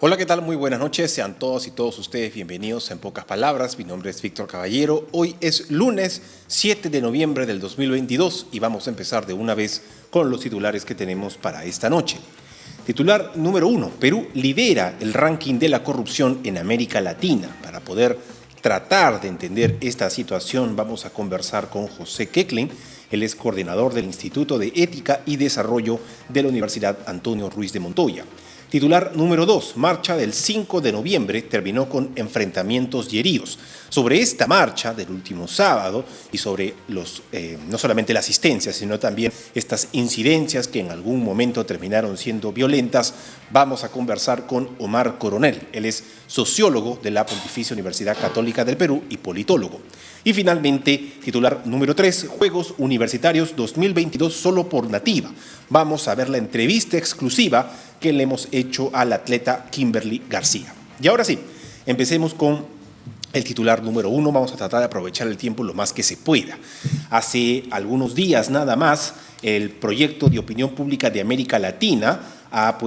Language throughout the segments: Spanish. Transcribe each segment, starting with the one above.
Hola, ¿qué tal? Muy buenas noches. Sean todos y todos ustedes bienvenidos a En Pocas Palabras. Mi nombre es Víctor Caballero. Hoy es lunes 7 de noviembre del 2022 y vamos a empezar de una vez con los titulares que tenemos para esta noche. Titular número 1. Perú lidera el ranking de la corrupción en América Latina. Para poder tratar de entender esta situación, vamos a conversar con José Keckling. Él es coordinador del Instituto de Ética y Desarrollo de la Universidad Antonio Ruiz de Montoya. Titular número 2, marcha del 5 de noviembre terminó con enfrentamientos y heridos. Sobre esta marcha del último sábado y sobre no solamente la asistencia, sino también estas incidencias que en algún momento terminaron siendo violentas, vamos a conversar con Omar Coronel. Él es sociólogo de la Pontificia Universidad Católica del Perú y politólogo. Y finalmente, titular número 3, Juegos Universitarios 2022 solo por nativa. Vamos a ver la entrevista exclusiva que le hemos hecho al atleta Kimberly García. Y ahora sí, empecemos con el titular número 1. Vamos a tratar de aprovechar el tiempo lo más que se pueda. Hace algunos días nada más, el proyecto de opinión pública de América Latina ha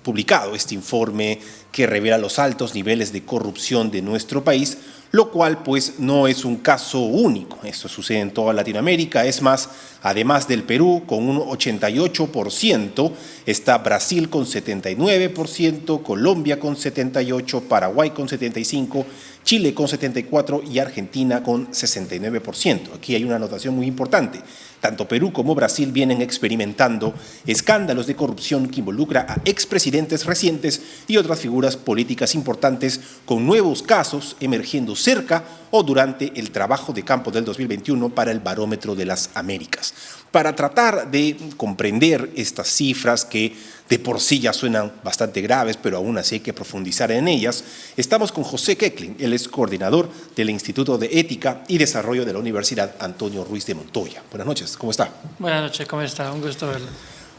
publicado este informe que revela los altos niveles de corrupción de nuestro país, lo cual pues no es un caso único. Esto sucede en toda Latinoamérica. Es más, además del Perú con un 88%, está Brasil con 79%, Colombia con 78%, Paraguay con 75%, Chile con 74% y Argentina con 69%. Aquí hay una anotación muy importante. Tanto Perú como Brasil vienen experimentando escándalos de corrupción que involucra a expresidentes recientes y otras figuras políticas importantes, con nuevos casos emergiendo cerca o durante el trabajo de campo del 2021 para el Barómetro de las Américas. Para tratar de comprender estas cifras que de por sí ya suenan bastante graves, pero aún así hay que profundizar en ellas, estamos con José Keckling. Él es coordinador del Instituto de Ética y Desarrollo de la Universidad Antonio Ruiz de Montoya. Buenas noches, ¿cómo está? Buenas noches, ¿cómo está? Un gusto verlo.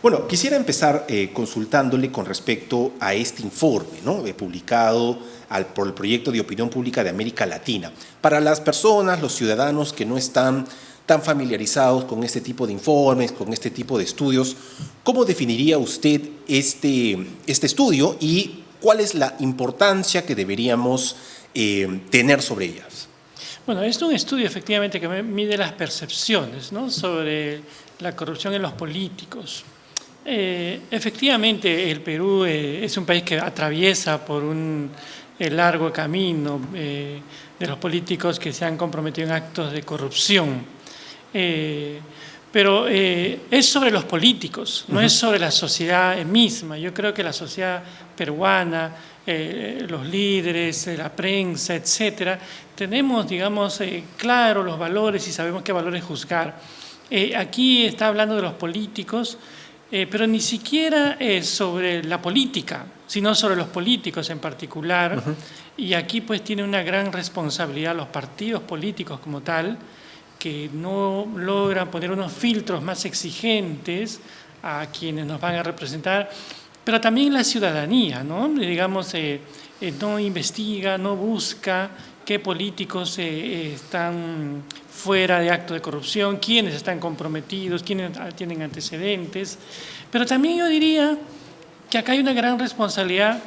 Bueno, quisiera empezar consultándole con respecto a este informe, ¿no? Publicado por el Proyecto de Opinión Pública de América Latina. Para las personas, los ciudadanos que no están tan familiarizados con este tipo de informes, con este tipo de estudios, ¿cómo definiría usted este estudio y cuál es la importancia que deberíamos tener sobre ellas? Bueno, es un estudio efectivamente que mide las percepciones, ¿no?, sobre la corrupción en los políticos. Efectivamente, el Perú es un país que atraviesa por un largo camino de los políticos que se han comprometido en actos de corrupción. Pero es sobre los políticos, no es sobre la sociedad misma. Yo creo que la sociedad peruana, los líderes, la prensa, etcétera, tenemos, digamos, claro los valores y sabemos qué valores juzgar. Aquí está hablando de los políticos, pero ni siquiera sobre la política, sino sobre los políticos en particular. Y aquí pues tiene una gran responsabilidad los partidos políticos como tal, que no logran poner unos filtros más exigentes a quienes nos van a representar, pero también la ciudadanía, ¿no? Digamos, no investiga, no busca qué políticos están fuera de actos de corrupción, quiénes están comprometidos, quiénes tienen antecedentes. Pero también yo diría que acá hay una gran responsabilidad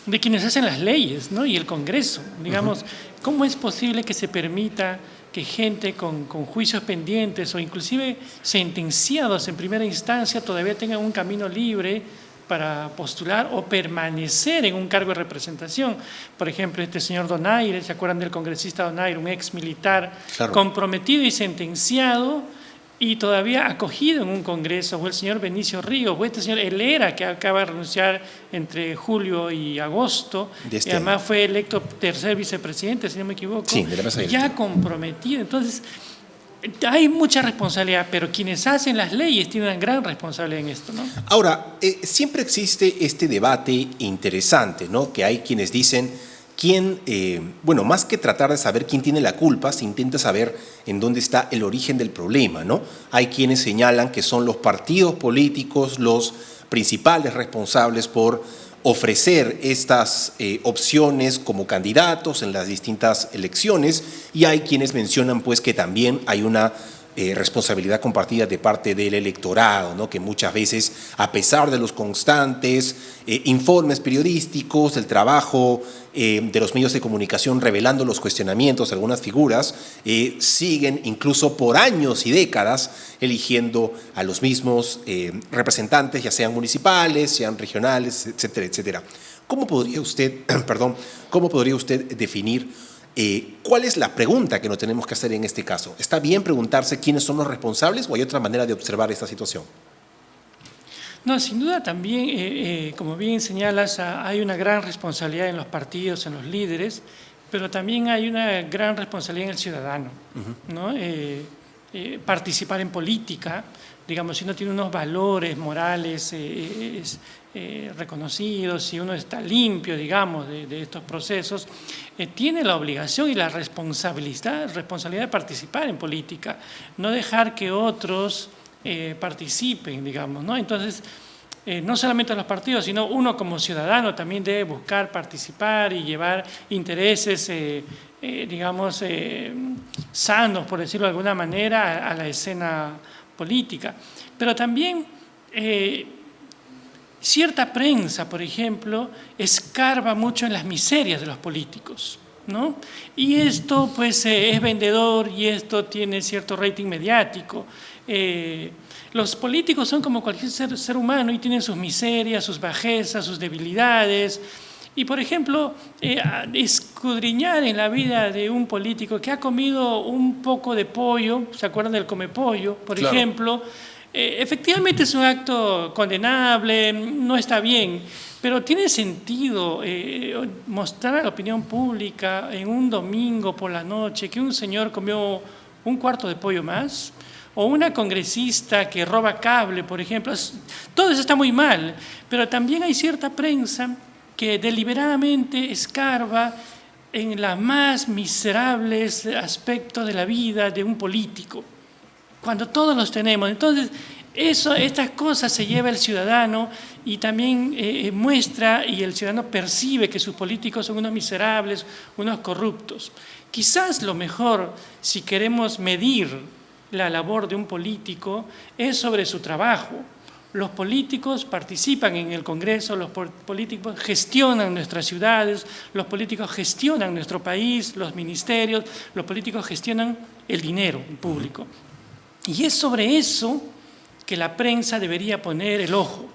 de quienes hacen las leyes, ¿no?, y el Congreso. Digamos, ¿cómo es posible que se permita que gente con juicios pendientes o inclusive sentenciados en primera instancia todavía tengan un camino libre para postular o permanecer en un cargo de representación? Por ejemplo, este señor Donaire, ¿se acuerdan del congresista Donaire, un ex militar, claro, comprometido y sentenciado y todavía acogido en un congreso? O el señor Benicio Ríos, o este señor Helera, que acaba de renunciar entre julio y agosto, y además fue electo tercer vicepresidente, si no me equivoco, sí, ya comprometido. Entonces, hay mucha responsabilidad, pero quienes hacen las leyes tienen una gran responsabilidad en esto, ¿no? Ahora, siempre existe este debate interesante, ¿no?, que hay quienes dicen quién, más que tratar de saber quién tiene la culpa, se intenta saber en dónde está el origen del problema, ¿no? Hay quienes señalan que son los partidos políticos los principales responsables por ofrecer estas opciones como candidatos en las distintas elecciones, y hay quienes mencionan pues que también hay una responsabilidad compartida de parte del electorado, ¿no? Que muchas veces, a pesar de los constantes informes periodísticos, el trabajo de los medios de comunicación revelando los cuestionamientos de algunas figuras, siguen incluso por años y décadas eligiendo a los mismos representantes, ya sean municipales, sean regionales, etcétera, etcétera. ¿Cómo podría usted, cómo podría usted definir cuál es la pregunta que nos tenemos que hacer en este caso? ¿Está bien preguntarse quiénes son los responsables o hay otra manera de observar esta situación? No, sin duda también, como bien señalas, hay una gran responsabilidad en los partidos, en los líderes, pero también hay una gran responsabilidad en el ciudadano, ¿no? Participar en política, digamos, si uno tiene unos valores morales reconocidos, si uno está limpio, digamos, de estos procesos, tiene la obligación y la responsabilidad de participar en política, no dejar que otros participen, digamos, ¿no? Entonces, no solamente los partidos, sino uno como ciudadano también debe buscar participar y llevar intereses, digamos, sanos, por decirlo de alguna manera, a la escena política. Pero también cierta prensa, por ejemplo, escarba mucho en las miserias de los políticos, ¿no? Y esto pues es vendedor y esto tiene cierto rating mediático. Los políticos son como cualquier ser humano y tienen sus miserias, sus bajezas, sus debilidades. Y, por ejemplo, escudriñar en la vida de un político que ha comido un poco de pollo, ¿se acuerdan del comepollo, por Claro. ejemplo? Efectivamente es un acto condenable, no está bien, pero tiene sentido mostrar a la opinión pública en un domingo por la noche que un señor comió un cuarto de pollo más, o una congresista que roba cable, por ejemplo. Todo eso está muy mal, pero también hay cierta prensa que deliberadamente escarba en los más miserables aspectos de la vida de un político, cuando todos los tenemos. Entonces, estas cosas se lleva el ciudadano y también muestra y el ciudadano percibe que sus políticos son unos miserables, unos corruptos. Quizás lo mejor, si queremos medir la labor de un político, es sobre su trabajo. Los políticos participan en el Congreso, los políticos gestionan nuestras ciudades, los políticos gestionan nuestro país, los ministerios, los políticos gestionan el dinero público. Y es sobre eso que la prensa debería poner el ojo.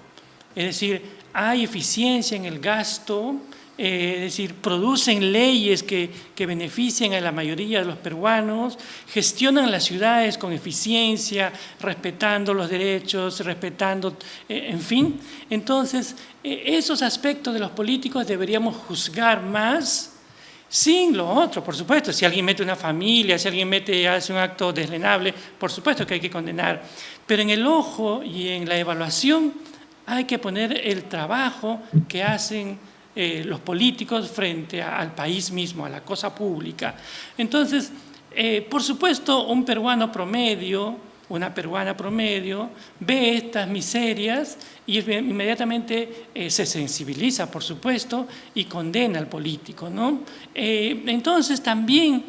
Es decir, hay eficiencia en el gasto, es decir, producen leyes que benefician a la mayoría de los peruanos, gestionan las ciudades con eficiencia, respetando los derechos, respetando, en fin. Entonces, esos aspectos de los políticos deberíamos juzgar más, sin lo otro, por supuesto. Si alguien mete una familia, si alguien hace un acto deslenable, por supuesto que hay que condenar. Pero en el ojo y en la evaluación hay que poner el trabajo que hacen los políticos frente al país mismo, a la cosa pública. Entonces, por supuesto, un peruano promedio, una peruana promedio, ve estas miserias y inmediatamente se sensibiliza, por supuesto, y condena al político, ¿no? Entonces, también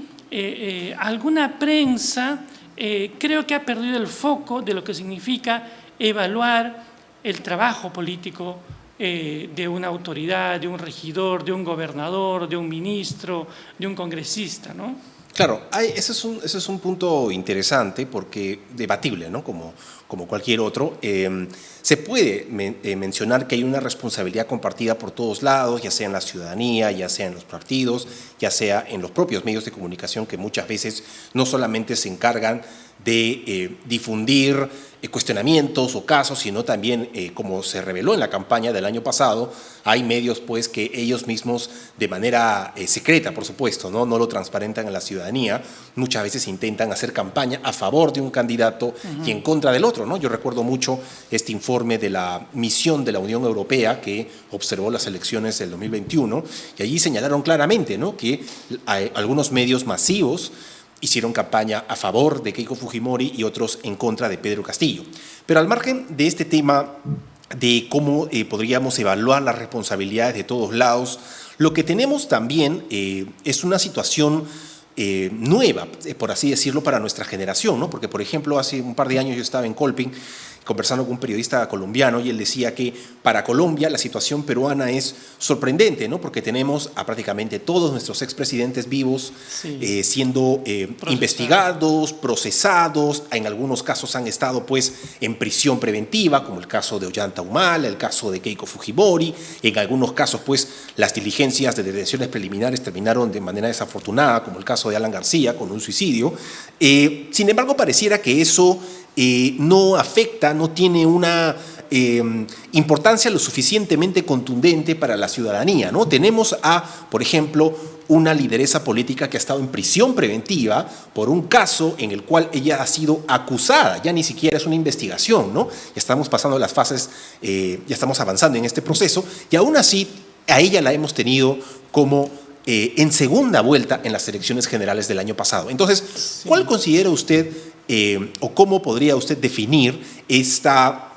alguna prensa creo que ha perdido el foco de lo que significa evaluar el trabajo político de una autoridad, de un regidor, de un gobernador, de un ministro, de un congresista, ¿no? Claro, ese es un punto interesante porque debatible, ¿no? Como cualquier otro. Se puede mencionar que hay una responsabilidad compartida por todos lados, ya sea en la ciudadanía, ya sea en los partidos, ya sea en los propios medios de comunicación que muchas veces no solamente se encargan de difundir cuestionamientos o casos, sino también, como se reveló en la campaña del año pasado, hay medios pues que ellos mismos de manera secreta, por supuesto, no lo transparentan a la ciudadanía, muchas veces intentan hacer campaña a favor de un candidato y en contra del otro, ¿no? Yo recuerdo mucho este informe de la misión de la Unión Europea que observó las elecciones del 2021 y allí señalaron claramente, ¿no?, que hay algunos medios masivos hicieron campaña a favor de Keiko Fujimori y otros en contra de Pedro Castillo. Pero al margen de este tema de cómo podríamos evaluar las responsabilidades de todos lados, lo que tenemos también es una situación nueva, por así decirlo, para nuestra generación, ¿no? Porque, por ejemplo, hace un par de años yo estaba en Colping conversando con un periodista colombiano y él decía que para Colombia la situación peruana es sorprendente, ¿no? Porque tenemos a prácticamente todos nuestros expresidentes vivos sí. Siendo investigados, procesados, en algunos casos han estado pues en prisión preventiva, como el caso de Ollanta Humala, el caso de Keiko Fujimori, en algunos casos pues las diligencias de detenciones preliminares terminaron de manera desafortunada, como el caso de Alan García con un suicidio. Sin embargo, pareciera que eso no afecta, no tiene una importancia lo suficientemente contundente para la ciudadanía, ¿no? Tenemos por ejemplo, una lideresa política que ha estado en prisión preventiva por un caso en el cual ella ha sido acusada, ya ni siquiera es una investigación, ¿no? Ya estamos pasando las fases, ya estamos avanzando en este proceso y aún así a ella la hemos tenido como en segunda vuelta en las elecciones generales del año pasado. Entonces, ¿cuál considera usted o cómo podría usted definir esta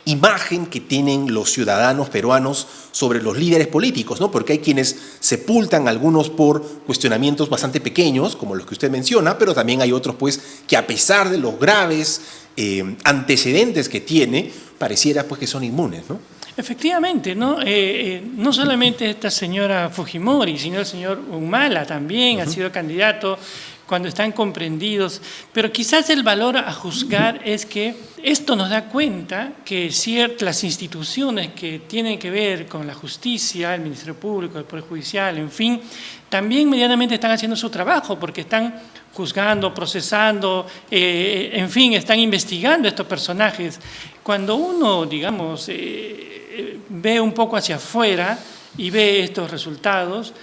imagen que tienen los ciudadanos peruanos sobre los líderes políticos, ¿no? Porque hay quienes sepultan algunos por cuestionamientos bastante pequeños, como los que usted menciona, pero también hay otros pues que a pesar de los graves antecedentes que tiene, pareciera pues que son inmunes, ¿no? Efectivamente, ¿no? No solamente esta señora Fujimori, sino el señor Humala también ha sido candidato cuando están comprendidos, pero quizás el valor a juzgar es que esto nos da cuenta que las instituciones que tienen que ver con la justicia, el Ministerio Público, el Poder Judicial, en fin, también medianamente están haciendo su trabajo porque están juzgando, procesando, en fin, están investigando a estos personajes. Cuando uno, digamos, ve un poco hacia afuera y ve estos resultados,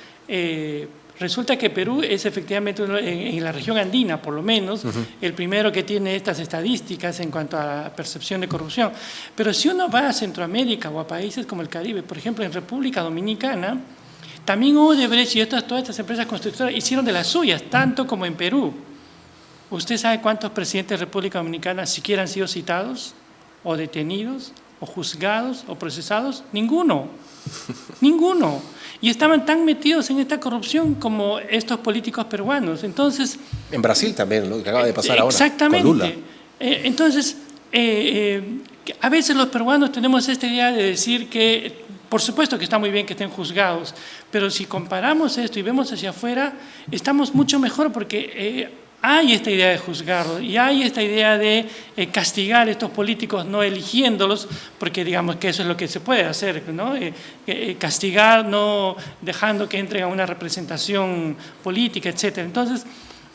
resulta que Perú es efectivamente en la región andina, por lo menos, el primero que tiene estas estadísticas en cuanto a percepción de corrupción. Pero si uno va a Centroamérica o a países como el Caribe, por ejemplo, en República Dominicana, también Odebrecht y todas estas empresas constructoras hicieron de las suyas, tanto como en Perú. ¿Usted sabe cuántos presidentes de República Dominicana siquiera han sido citados, o detenidos, o juzgados, o procesados? Ninguno. Ninguno. Y estaban tan metidos en esta corrupción como estos políticos peruanos. Entonces, en Brasil también, lo que acaba de pasar ahora. Exactamente. Con Lula. Entonces, a veces los peruanos tenemos esta idea de decir que, por supuesto que está muy bien que estén juzgados, pero si comparamos esto y vemos hacia afuera, estamos mucho mejor porque hay esta idea de juzgarlos y hay esta idea de castigar a estos políticos no eligiéndolos, porque digamos que eso es lo que se puede hacer, ¿no? Castigar no dejando que entren a una representación política, etc. Entonces,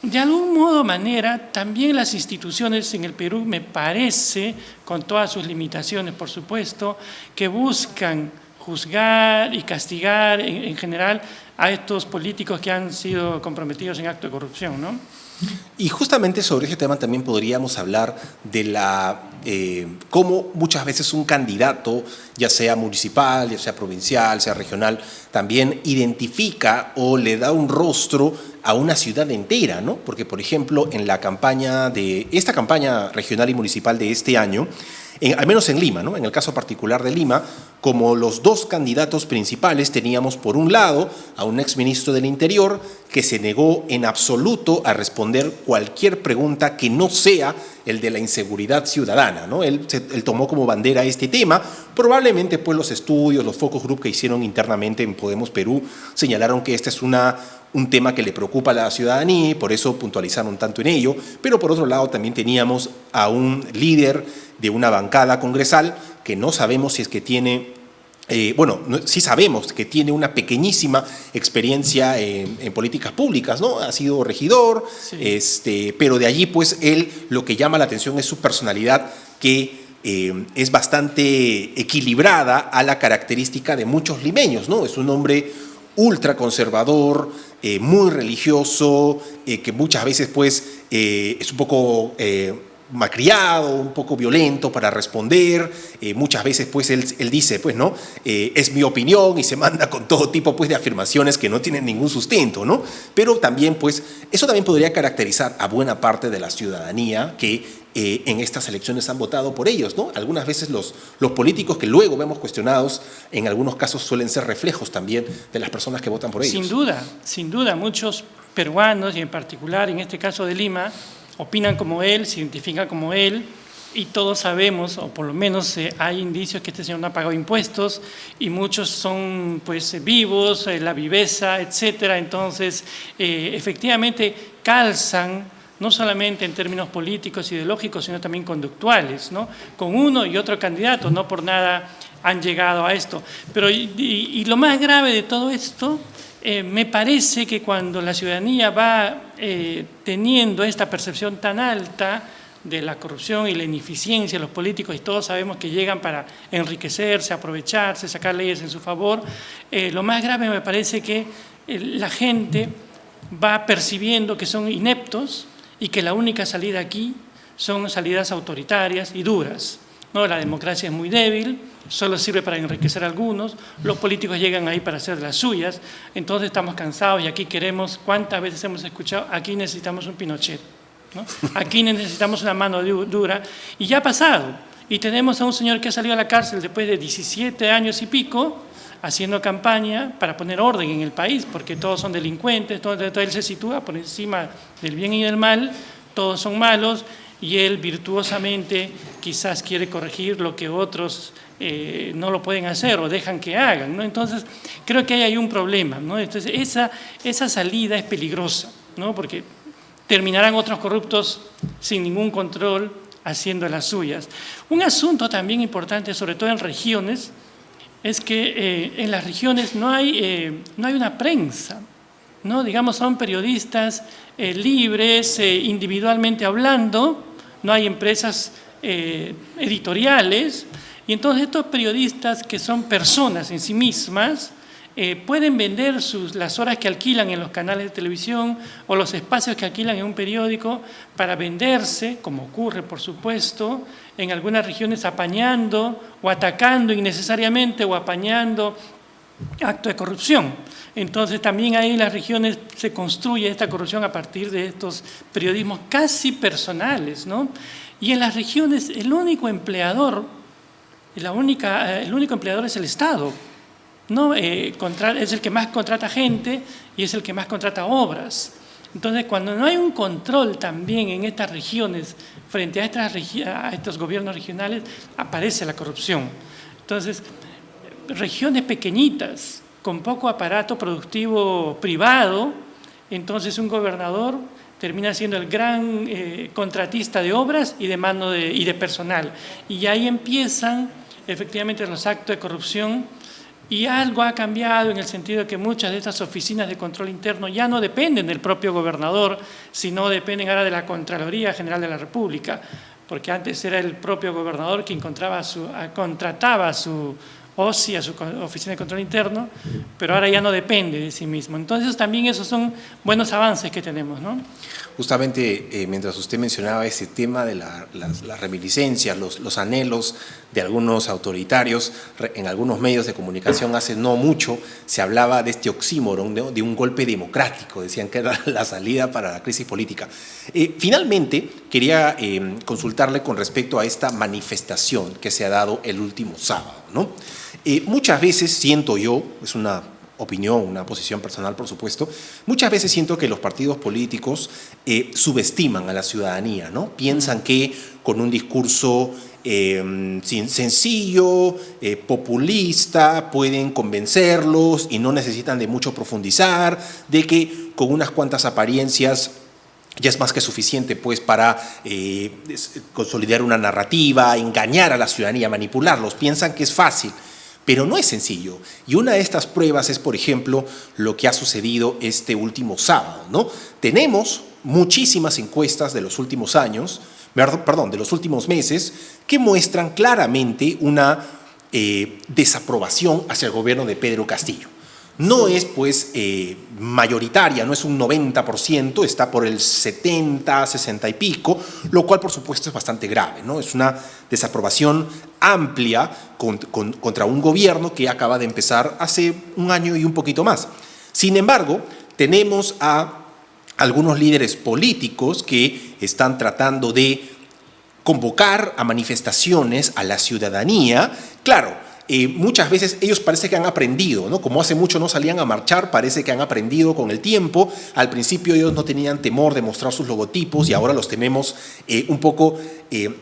de algún modo manera, también las instituciones en el Perú, me parece, con todas sus limitaciones, por supuesto, que buscan juzgar y castigar en general a estos políticos que han sido comprometidos en actos de corrupción, ¿no? Y justamente sobre ese tema también podríamos hablar de cómo muchas veces un candidato, ya sea municipal, ya sea provincial, sea regional, también identifica o le da un rostro a una ciudad entera, ¿no? Porque, por ejemplo, en esta campaña regional y municipal de este año, al menos en Lima, ¿no? En el caso particular de Lima, como los dos candidatos principales teníamos por un lado a un exministro del Interior que se negó en absoluto a responder cualquier pregunta que no sea el de la inseguridad ciudadana, ¿no? Él tomó como bandera este tema. Probablemente pues los estudios, los focus group que hicieron internamente en Podemos Perú señalaron que este es un tema que le preocupa a la ciudadanía y por eso puntualizaron tanto en ello, pero por otro lado también teníamos a un líder de una bancada congresal que no sabemos si es que tiene, sí sabemos que tiene una pequeñísima experiencia en políticas públicas, ¿no? Ha sido regidor, sí. Pero de allí pues él lo que llama la atención es su personalidad que es bastante equilibrada a la característica de muchos limeños, ¿no? Es un hombre ultraconservador, muy religioso, que muchas veces pues es un poco malcriado, un poco violento para responder, muchas veces pues él dice pues no, es mi opinión y se manda con todo tipo pues de afirmaciones que no tienen ningún sustento, ¿no? Pero también pues eso también podría caracterizar a buena parte de la ciudadanía que en estas elecciones han votado por ellos, ¿no? Algunas veces los políticos que luego vemos cuestionados, en algunos casos suelen ser reflejos también de las personas que votan por ellos. Sin duda, muchos peruanos, y en particular en este caso de Lima, opinan como él, se identifican como él, y todos sabemos, o por lo menos hay indicios que este señor no ha pagado impuestos, y muchos son pues vivos, la viveza, etcétera. Entonces, efectivamente calzan, no solamente en términos políticos, ideológicos, sino también conductuales, ¿no? Con uno y otro candidato, no por nada han llegado a esto. Pero, y lo más grave de todo esto, me parece que cuando la ciudadanía va teniendo esta percepción tan alta de la corrupción y la ineficiencia de los políticos, y todos sabemos que llegan para enriquecerse, aprovecharse, sacar leyes en su favor, lo más grave me parece que la gente va percibiendo que son ineptos y que la única salida aquí son salidas autoritarias y duras, ¿no? La democracia es muy débil, solo sirve para enriquecer a algunos, los políticos llegan ahí para hacer las suyas, entonces estamos cansados y aquí queremos, ¿cuántas veces hemos escuchado? Aquí necesitamos un Pinochet, ¿no? Aquí necesitamos una mano dura, y ya ha pasado, y tenemos a un señor que ha salido a la cárcel después de 17 años y pico, haciendo campaña para poner orden en el país, porque todos son delincuentes, todo él se sitúa por encima del bien y del mal, todos son malos, y él virtuosamente quizás quiere corregir lo que otros no lo pueden hacer o dejan que hagan, ¿no? Entonces, creo que ahí hay un problema, ¿no? Entonces, esa salida es peligrosa, ¿no? Porque terminarán otros corruptos sin ningún control haciendo las suyas. Un asunto también importante, sobre todo en regiones, es que en las regiones no hay una prensa, ¿no? Digamos, son periodistas libres, individualmente hablando, no hay empresas editoriales, y entonces estos periodistas, que son personas en sí mismas, pueden vender las horas que alquilan en los canales de televisión o los espacios que alquilan en un periódico para venderse, como ocurre, por supuesto, en algunas regiones apañando o atacando innecesariamente o apañando actos de corrupción. Entonces también ahí en las regiones se construye esta corrupción a partir de estos periodismos casi personales, ¿no? Y en las regiones el único empleador es el Estado, ¿no? Es el que más contrata gente y es el que más contrata obras. Entonces, cuando no hay un control también en estas regiones frente a estos gobiernos regionales, aparece la corrupción. Entonces, regiones pequeñitas, con poco aparato productivo privado, entonces un gobernador termina siendo el gran contratista de obras y de personal. Y ahí empiezan efectivamente los actos de corrupción, y algo ha cambiado en el sentido de que muchas de estas oficinas de control interno ya no dependen del propio gobernador, sino dependen ahora de la Contraloría General de la República, porque antes era el propio gobernador quien contrataba a su OSI, a su Oficina de Control Interno, pero ahora ya no depende de sí mismo. Entonces también esos son buenos avances que tenemos, ¿no? Justamente mientras usted mencionaba ese tema de las reminiscencias, los anhelos de algunos autoritarios, en algunos medios de comunicación hace no mucho se hablaba de este oxímoron, ¿no? De un golpe democrático, decían que era la salida para la crisis política. Finalmente, quería consultarle con respecto a esta manifestación que se ha dado el último sábado, ¿no? Muchas veces siento yo, es una opinión, una posición personal, por supuesto, muchas veces siento que los partidos políticos subestiman a la ciudadanía, ¿no? Piensan que con un discurso sencillo, populista, pueden convencerlos y no necesitan de mucho profundizar, de que con unas cuantas apariencias ya es más que suficiente pues para consolidar una narrativa, engañar a la ciudadanía, manipularlos. Piensan que es fácil, pero no es sencillo. Y una de estas pruebas es, por ejemplo, lo que ha sucedido este último sábado, ¿no? Tenemos muchísimas encuestas de los últimos años, de los últimos meses, que muestran claramente una desaprobación hacia el gobierno de Pedro Castillo. No es pues mayoritaria, no es un 90%, está por el 70, 60 y pico, lo cual por supuesto es bastante grave, ¿no? Es una desaprobación amplia contra un gobierno que acaba de empezar hace un año y un poquito más. Sin embargo, tenemos a algunos líderes políticos que están tratando de convocar a manifestaciones a la ciudadanía, claro, muchas veces ellos parece que han aprendido, ¿no? Como hace mucho no salían a marchar, parece que han aprendido con el tiempo. Al principio ellos no tenían temor de mostrar sus logotipos y ahora los tenemos un poco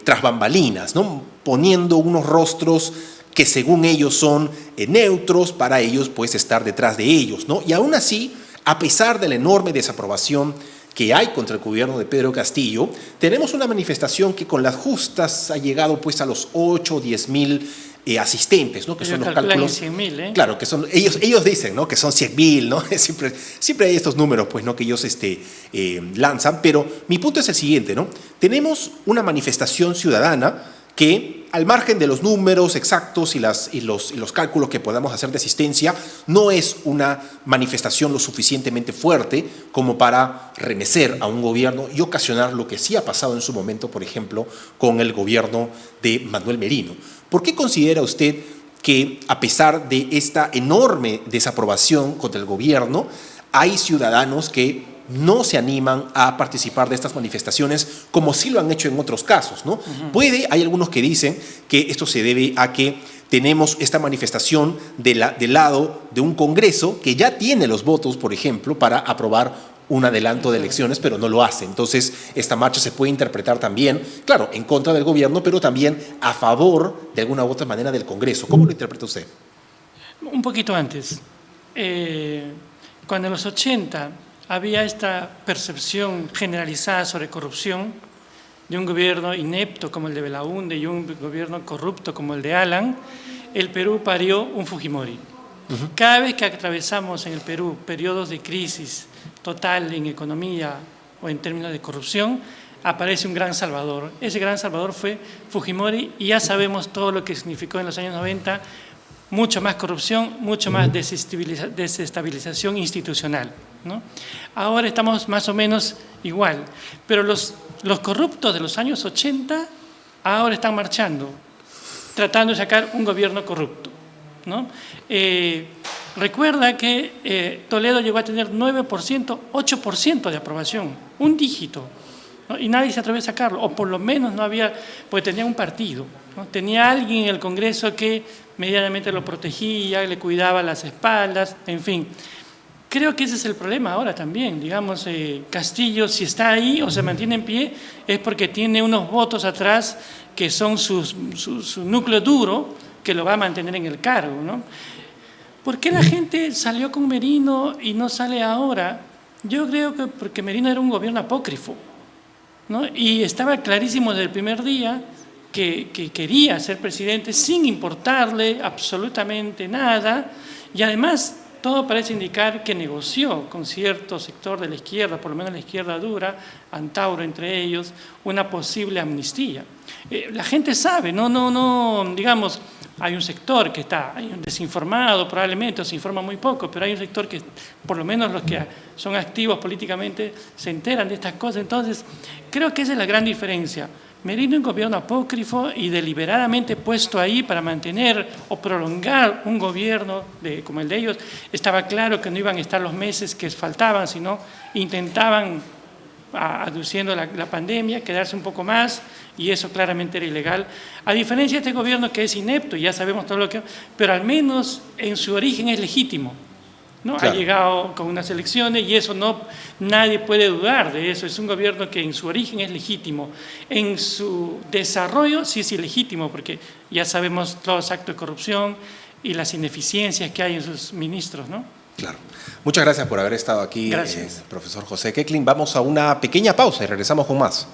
tras bambalinas, ¿no? Poniendo unos rostros que según ellos son neutros para ellos pues estar detrás de ellos, ¿no? Y aún así, a pesar de la enorme desaprobación que hay contra el gobierno de Pedro Castillo, tenemos una manifestación que con las justas ha llegado pues a los 8 o 10 mil asistentes, ¿no? Que son los cálculos. 100.000, ¿eh? Claro, que son, ellos dicen, ¿no? Que son 100.000, ¿no? Siempre hay estos números, pues, ¿no? Que ellos lanzan, pero mi punto es el siguiente, ¿no? Tenemos una manifestación ciudadana que, al margen de los números exactos y los cálculos que podamos hacer de asistencia, no es una manifestación lo suficientemente fuerte como para remecer a un gobierno y ocasionar lo que sí ha pasado en su momento, por ejemplo, con el gobierno de Manuel Merino. ¿Por qué considera usted que, a pesar de esta enorme desaprobación contra el gobierno, hay ciudadanos que no se animan a participar de estas manifestaciones como sí lo han hecho en otros casos, ¿no? Hay algunos que dicen que esto se debe a que tenemos esta manifestación del lado de un Congreso que ya tiene los votos, por ejemplo, para aprobar un adelanto de elecciones, pero no lo hace. Entonces, esta marcha se puede interpretar también, claro, en contra del gobierno, pero también a favor, de alguna u otra manera, del Congreso. ¿Cómo lo interpreta usted? Un poquito antes. Cuando en los 80 había esta percepción generalizada sobre corrupción de un gobierno inepto como el de Belaúnde y un gobierno corrupto como el de Alan, el Perú parió un Fujimori. Cada vez que atravesamos en el Perú periodos de crisis total en economía o en términos de corrupción, aparece un gran salvador. Ese gran salvador fue Fujimori y ya sabemos todo lo que significó en los años 90, mucho más corrupción, mucho más desestabilización institucional, ¿no? Ahora estamos más o menos igual, pero los corruptos de los años 80 ahora están marchando, tratando de sacar un gobierno corrupto, ¿no? Recuerda que Toledo llegó a tener 9%, 8% de aprobación, un dígito, ¿no? Y nadie se atreve a sacarlo, o por lo menos no había, porque tenía un partido, ¿no? Tenía alguien en el Congreso que medianamente lo protegía, le cuidaba las espaldas, en fin. Creo que ese es el problema ahora también, digamos, Castillo si está ahí o se mantiene en pie es porque tiene unos votos atrás que son su núcleo duro que lo va a mantener en el cargo, ¿no? ¿Por qué la gente salió con Merino y no sale ahora? Yo creo que porque Merino era un gobierno apócrifo, ¿no? Y estaba clarísimo desde el primer día que quería ser presidente sin importarle absolutamente nada y además todo parece indicar que negoció con cierto sector de la izquierda, por lo menos la izquierda dura, Antauro entre ellos, una posible amnistía. La gente sabe, digamos, hay un sector que está desinformado probablemente, o se informa muy poco, pero hay un sector que, por lo menos los que son activos políticamente, se enteran de estas cosas. Entonces, creo que esa es la gran diferencia. Merino un gobierno apócrifo y deliberadamente puesto ahí para mantener o prolongar un gobierno como el de ellos. Estaba claro que no iban a estar los meses que faltaban, sino intentaban, aduciendo la pandemia, quedarse un poco más y eso claramente era ilegal. A diferencia de este gobierno que es inepto, y ya sabemos todo lo que... pero al menos en su origen es legítimo, ¿no? Claro. Ha llegado con unas elecciones y eso nadie puede dudar de eso. Es un gobierno que en su origen es legítimo. En su desarrollo sí es ilegítimo, porque ya sabemos todos los actos de corrupción y las ineficiencias que hay en sus ministros, ¿no? Claro. Muchas gracias por haber estado aquí, profesor José Keckling. Vamos a una pequeña pausa y regresamos con más.